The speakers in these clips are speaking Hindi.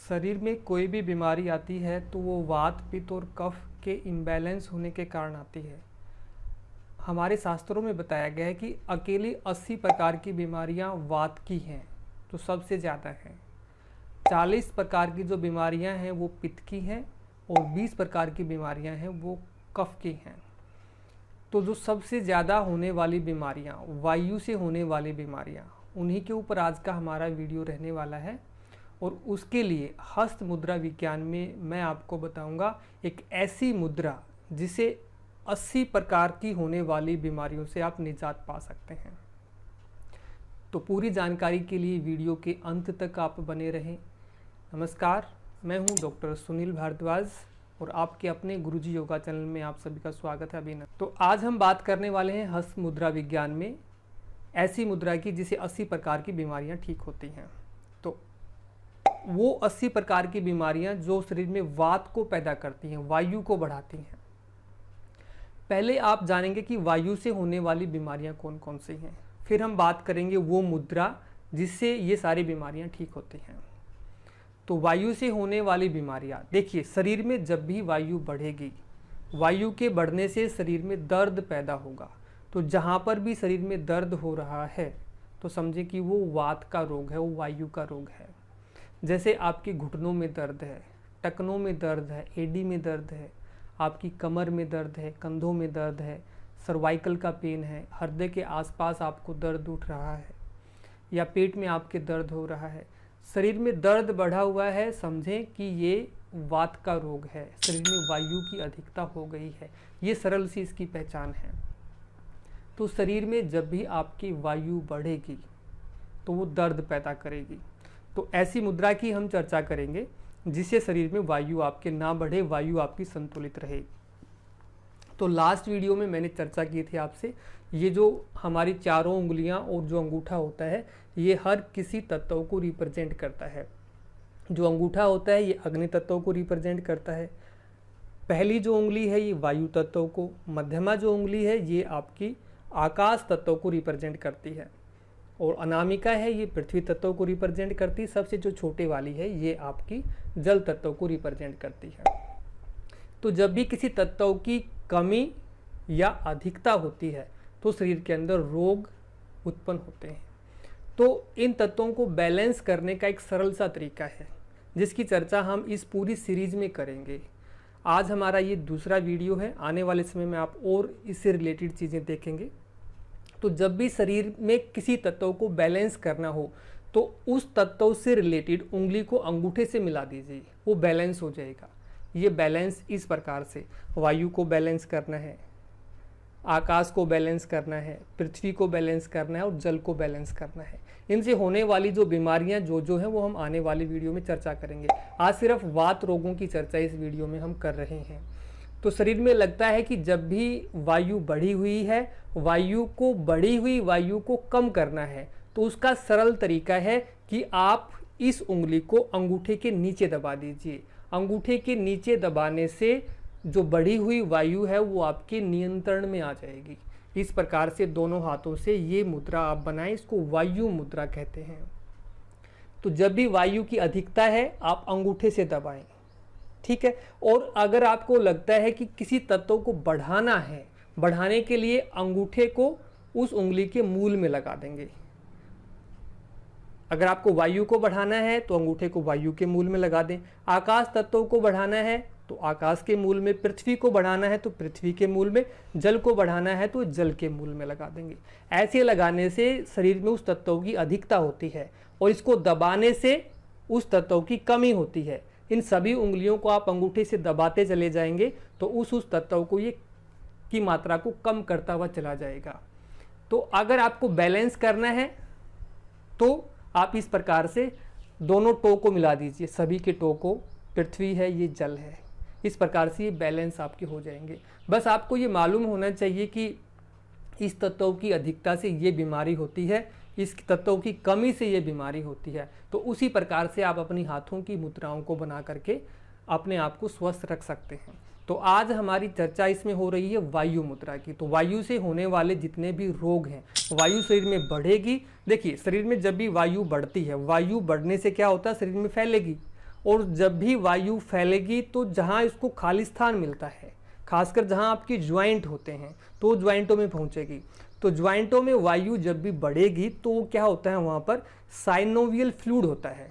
शरीर में कोई भी बीमारी आती है तो वो वात, पित्त और कफ के इम्बैलेंस होने के कारण आती है। हमारे शास्त्रों में बताया गया है कि अकेली 80 प्रकार की बीमारियां वात की हैं, तो सबसे ज़्यादा हैं। 40 प्रकार की जो बीमारियां हैं वो पित्त की हैं और 20 प्रकार की बीमारियां हैं वो कफ की हैं। तो जो सबसे ज़्यादा होने वाली बीमारियां, वायु से होने वाली बीमारियां, उन्हीं के ऊपर आज का हमारा वीडियो रहने वाला है। और उसके लिए हस्त मुद्रा विज्ञान में मैं आपको बताऊंगा एक ऐसी मुद्रा जिसे 80 प्रकार की होने वाली बीमारियों से आप निजात पा सकते हैं। तो पूरी जानकारी के लिए वीडियो के अंत तक आप बने रहें। नमस्कार, मैं हूं डॉक्टर सुनील भारद्वाज और आपके अपने गुरुजी योगा चैनल में आप सभी का स्वागत है। अभिनंदन। तो आज हम बात करने वाले हैं हस्त मुद्रा विज्ञान में ऐसी मुद्रा की जिसे 80 प्रकार की बीमारियां ठीक होती हैं। तो वो 80 प्रकार की बीमारियां जो शरीर में वात को पैदा करती हैं, वायु को बढ़ाती हैं। पहले आप जानेंगे कि वायु से होने वाली बीमारियां कौन कौन सी हैं, फिर हम बात करेंगे वो मुद्रा जिससे ये सारी बीमारियां ठीक होती हैं। तो वायु से होने वाली बीमारियां, देखिए शरीर में जब भी वायु बढ़ेगी, वायु के बढ़ने से शरीर में दर्द पैदा होगा। तो जहाँ पर भी शरीर में दर्द हो रहा है तो समझे कि वो वात का रोग है, वो वायु का रोग है। जैसे आपके घुटनों में दर्द है, टखनों में दर्द है, एडी में दर्द है, आपकी कमर में दर्द है, कंधों में दर्द है, सर्वाइकल का पेन है, हृदय के आसपास आपको दर्द उठ रहा है या पेट में आपके दर्द हो रहा है, शरीर में दर्द बढ़ा हुआ है, समझें कि ये वात का रोग है, शरीर में वायु की अधिकता हो गई है। ये सरल सी इसकी पहचान है। तो शरीर में जब भी आपकी वायु बढ़ेगी तो वो दर्द पैदा करेगी। तो ऐसी मुद्रा की हम चर्चा करेंगे जिससे शरीर में वायु आपके ना बढ़े, वायु आपकी संतुलित रहे। तो लास्ट वीडियो में मैंने चर्चा की थी आपसे, ये जो हमारी चारों उंगलियां और जो अंगूठा होता है ये हर किसी तत्व को रिप्रेजेंट करता है। जो अंगूठा होता है ये अग्नि तत्व को रिप्रेजेंट करता है। पहली जो उंगली है ये वायु तत्व को, मध्यमा जो उंगली है ये आपकी आकाश तत्व को रिप्रेजेंट करती है और अनामिका है ये पृथ्वी तत्व को रिप्रेजेंट करती है। सबसे जो छोटे वाली है ये आपकी जल तत्व को रिप्रेजेंट करती है। तो जब भी किसी तत्व की कमी या अधिकता होती है तो शरीर के अंदर रोग उत्पन्न होते हैं। तो इन तत्वों को बैलेंस करने का एक सरल सा तरीका है जिसकी चर्चा हम इस पूरी सीरीज में करेंगे। आज हमारा ये दूसरा वीडियो है, आने वाले समय में आप और इससे रिलेटेड चीज़ें देखेंगे। तो जब भी शरीर में किसी तत्व को बैलेंस करना हो तो उस तत्व से रिलेटेड उंगली को अंगूठे से मिला दीजिए, वो बैलेंस हो जाएगा। ये बैलेंस इस प्रकार से वायु को बैलेंस करना है, आकाश को बैलेंस करना है, पृथ्वी को बैलेंस करना है और जल को बैलेंस करना है। इनसे होने वाली जो बीमारियां जो हैं वो हम आने वाली वीडियो में चर्चा करेंगे। आज सिर्फ वात रोगों की चर्चा इस वीडियो में हम कर रहे हैं। तो शरीर में लगता है कि जब भी वायु बढ़ी हुई है, बढ़ी हुई वायु को कम करना है तो उसका सरल तरीका है कि आप इस उंगली को अंगूठे के नीचे दबा दीजिए। अंगूठे के नीचे दबाने से जो बढ़ी हुई वायु है वो आपके नियंत्रण में आ जाएगी। इस प्रकार से दोनों हाथों से ये मुद्रा आप बनाएं, इसको वायु मुद्रा कहते हैं। तो जब भी वायु की अधिकता है आप अंगूठे से दबाएं, ठीक है। और अगर आपको लगता है कि किसी तत्व को बढ़ाना है, बढ़ाने के लिए अंगूठे को उस उंगली के मूल में लगा देंगे। अगर आपको वायु को बढ़ाना है तो अंगूठे को वायु के मूल में लगा दें। आकाश तत्व को बढ़ाना है तो आकाश के मूल में, पृथ्वी को बढ़ाना है तो पृथ्वी के मूल में, जल को बढ़ाना है तो जल के मूल में लगा देंगे। ऐसे लगाने से शरीर में उस तत्व की अधिकता होती है और इसको दबाने से उस तत्व की कमी होती है। इन सभी उंगलियों को आप अंगूठे से दबाते चले जाएंगे तो उस तत्व को ये की मात्रा को कम करता हुआ चला जाएगा। तो अगर आपको बैलेंस करना है तो आप इस प्रकार से दोनों टो को मिला दीजिए, सभी के टो को, पृथ्वी है ये जल है, इस प्रकार से ये बैलेंस आपके हो जाएंगे। बस आपको ये मालूम होना चाहिए कि इस तत्व की अधिकता से ये बीमारी होती है, इस तत्व की कमी से ये बीमारी होती है। तो उसी प्रकार से आप अपनी हाथों की मुद्राओं को बना करके अपने आप को स्वस्थ रख सकते हैं। तो आज हमारी चर्चा इसमें हो रही है वायु मुद्रा की। तो वायु से होने वाले जितने भी रोग हैं, वायु शरीर में बढ़ेगी। देखिए शरीर में जब भी वायु बढ़ती है, वायु बढ़ने से क्या होता है, शरीर में फैलेगी और जब भी वायु फैलेगी तो जहाँ इसको खाली स्थान मिलता है, खासकर जहाँ आपके ज्वाइंट होते हैं, तो ज्वाइंटों में पहुँचेगी। तो ज्वाइंटों में वायु जब भी बढ़ेगी तो क्या होता है, वहाँ पर साइनोवियल फ्लूइड होता है,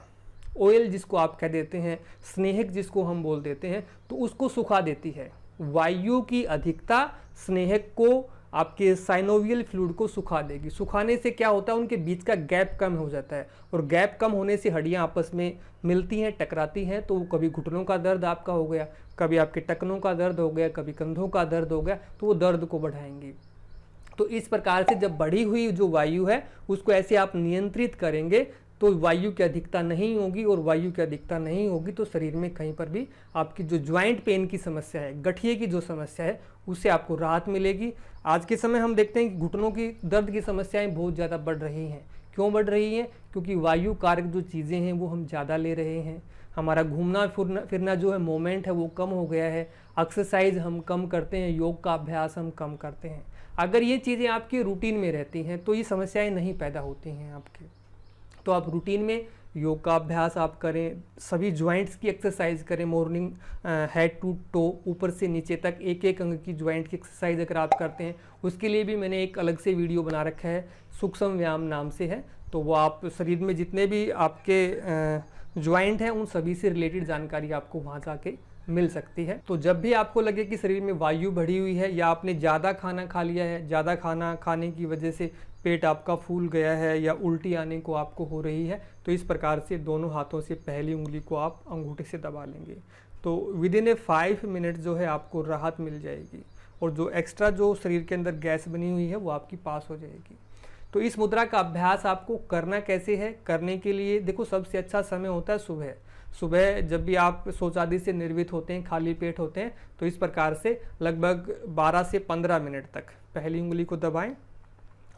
ऑयल जिसको आप कह देते हैं, स्नेहक जिसको हम बोल देते हैं, तो उसको सुखा देती है। वायु की अधिकता स्नेहक को, आपके साइनोवियल फ्लूइड को सुखा देगी। सुखाने से क्या होता है, उनके बीच का गैप कम हो जाता है, और गैप कम होने से हड्डियां आपस में मिलती हैं, टकराती हैं, तो कभी घुटनों का दर्द आपका हो गया, कभी आपके टखनों का दर्द हो गया, कभी कंधों का दर्द हो गया, तो वो दर्द को बढ़ाएंगी। तो इस प्रकार से जब बढ़ी हुई जो वायु है उसको ऐसे आप नियंत्रित करेंगे तो वायु की अधिकता नहीं होगी, और वायु की अधिकता नहीं होगी तो शरीर में कहीं पर भी आपकी जो ज्वाइंट पेन की समस्या है, गठिए की जो समस्या है, उससे आपको राहत मिलेगी। आज के समय हम देखते हैं कि घुटनों की दर्द की समस्याएं बहुत ज़्यादा बढ़ रही हैं। क्यों बढ़ रही हैं? क्योंकि वायु कारक जो चीज़ें हैं वो हम ज़्यादा ले रहे हैं, हमारा घूमना फिरना जो है, मोमेंट है, वो कम हो गया है, एक्सरसाइज हम कम करते हैं, योग का अभ्यास हम कम करते हैं। अगर ये चीज़ें आपकी रूटीन में रहती हैं तो ये समस्याएं नहीं पैदा होती हैं आपके। तो आप रूटीन में योग का अभ्यास आप करें, सभी ज्वाइंट्स की एक्सरसाइज करें, मॉर्निंग हेड टू टो, ऊपर से नीचे तक एक एक अंग की ज्वाइंट की एक्सरसाइज अगर आप करते हैं, उसके लिए भी मैंने एक अलग से वीडियो बना रखा है, सूक्ष्म व्यायाम नाम से है। तो वो आप शरीर में जितने भी आपके ज्वाइंट हैं उन सभी से रिलेटेड जानकारी आपको वहाँ जाके मिल सकती है। तो जब भी आपको लगे कि शरीर में वायु बढ़ी हुई है, या आपने ज़्यादा खाना खा लिया है, ज़्यादा खाना खाने की वजह से पेट आपका फूल गया है, या उल्टी आने को आपको हो रही है, तो इस प्रकार से दोनों हाथों से पहली उंगली को आप अंगूठे से दबा लेंगे, तो विदिन ए 5 मिनट जो है आपको राहत मिल जाएगी, और जो एक्स्ट्रा जो शरीर के अंदर गैस बनी हुई है वो आपकी पास हो जाएगी। तो इस मुद्रा का अभ्यास आपको करना कैसे है? करने के लिए देखो, सबसे अच्छा समय होता है सुबह। सुबह जब भी आप शौचादि से निर्वित होते हैं, खाली पेट होते हैं, तो इस प्रकार से लगभग 12 से 15 मिनट तक पहली उंगली को दबाएं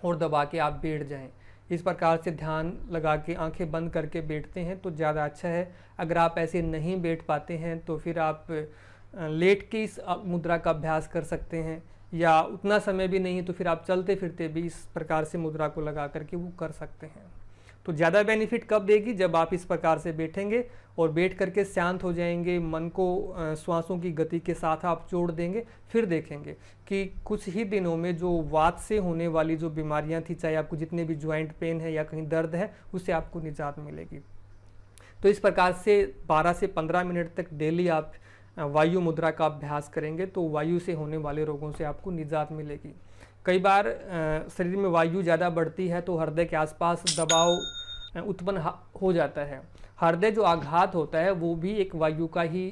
और दबा के आप बैठ जाएं। इस प्रकार से ध्यान लगा के आंखें बंद करके बैठते हैं तो ज़्यादा अच्छा है। अगर आप ऐसे नहीं बैठ पाते हैं तो फिर आप लेट के इस मुद्रा का अभ्यास कर सकते हैं, या उतना समय भी नहीं है तो फिर आप चलते फिरते भी इस प्रकार से मुद्रा को लगा करके वो कर सकते हैं। तो ज़्यादा बेनिफिट कब देगी? जब आप इस प्रकार से बैठेंगे और बैठ करके शांत हो जाएंगे, मन को श्वासों की गति के साथ आप जोड़ देंगे, फिर देखेंगे कि कुछ ही दिनों में जो वात से होने वाली जो बीमारियां थी, चाहे आपको जितने भी ज्वाइंट पेन है या कहीं दर्द है, उससे आपको निजात मिलेगी। तो इस प्रकार से 12 से 15 मिनट तक डेली आप वायु मुद्रा का अभ्यास करेंगे तो वायु से होने वाले रोगों से आपको निजात मिलेगी। कई बार शरीर में वायु ज़्यादा बढ़ती है तो हृदय के आसपास दबाव उत्पन्न हो जाता है। हृदय जो आघात होता है वो भी एक वायु का ही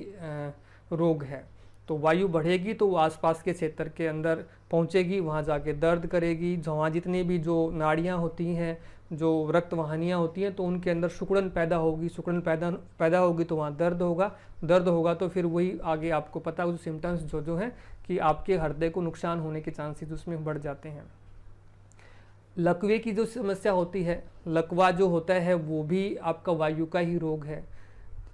रोग है। तो वायु बढ़ेगी तो वो आसपास के क्षेत्र के अंदर पहुंचेगी, वहाँ जाके दर्द करेगी। वहाँ जितनी भी जो नाड़ियाँ होती हैं, जो रक्त वाहिनियाँ होती हैं, तो उनके अंदर सिकुड़न पैदा होगी। सिकुड़न पैदा होगी तो वहाँ दर्द होगा। दर्द होगा तो फिर वही आगे आपको पता है, सिम्टम्स जो हैं कि आपके हृदय को नुकसान होने के चांसेस उसमें बढ़ जाते हैं। लकवे की जो समस्या होती है, लकवा जो होता है वो भी आपका वायु का ही रोग है,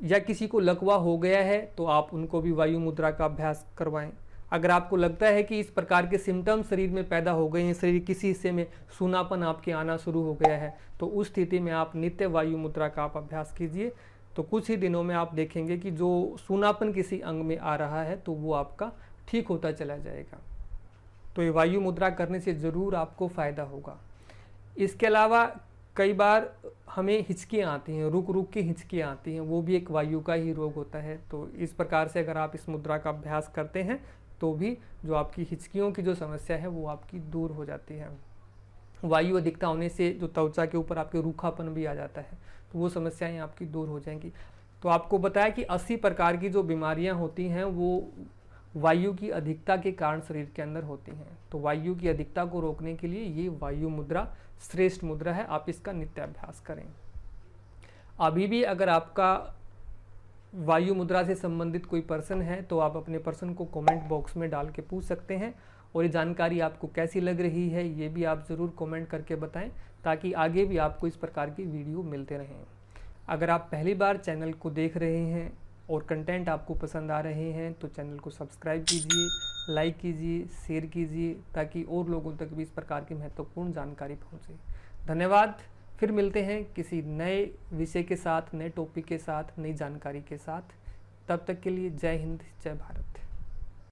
या किसी को लकवा हो गया है तो आप उनको भी वायु मुद्रा का अभ्यास करवाएं। अगर आपको लगता है कि इस प्रकार के सिम्टम्स शरीर में पैदा हो गए हैं, शरीर किसी हिस्से में सूनापन आपके आना शुरू हो गया है, तो उस स्थिति में आप नित्य वायु मुद्रा का आप अभ्यास कीजिए। तो कुछ ही दिनों में आप देखेंगे कि जो सूनापन किसी अंग में आ रहा है तो वो आपका ठीक होता चला जाएगा। तो ये वायु मुद्रा करने से ज़रूर आपको फ़ायदा होगा। इसके अलावा कई बार हमें हिचकियाँ आती हैं, रुक रुक के हिचकियाँ आती हैं, वो भी एक वायु का ही रोग होता है। तो इस प्रकार से अगर आप इस मुद्रा का अभ्यास करते हैं तो भी जो आपकी हिचकियों की जो समस्या है वो आपकी दूर हो जाती है। वायु अधिकता होने से जो त्वचा के ऊपर आपके रूखापन भी आ जाता है, तो वो समस्याएं आपकी दूर हो जाएंगी। तो आपको बताया कि 80 प्रकार की जो बीमारियां होती हैं वो वायु की अधिकता के कारण शरीर के अंदर होती हैं। तो वायु की अधिकता को रोकने के लिए ये वायु मुद्रा श्रेष्ठ मुद्रा है, आप इसका नित्य अभ्यास करें। अभी भी अगर आपका वायु मुद्रा से संबंधित कोई पर्सन है तो आप अपने पर्सन को कमेंट बॉक्स में डाल के पूछ सकते हैं, और ये जानकारी आपको कैसी लग रही है ये भी आप ज़रूर कमेंट करके बताएं, ताकि आगे भी आपको इस प्रकार की वीडियो मिलते रहें। अगर आप पहली बार चैनल को देख रहे हैं और कंटेंट आपको पसंद आ रहे हैं तो चैनल को सब्सक्राइब कीजिए, लाइक कीजिए, शेयर कीजिए, ताकि और लोगों तक भी इस प्रकार की महत्वपूर्ण जानकारी पहुंचे। धन्यवाद। फिर मिलते हैं किसी नए विषय के साथ, नए टॉपिक के साथ, नई जानकारी के साथ। तब तक के लिए जय हिंद, जय भारत।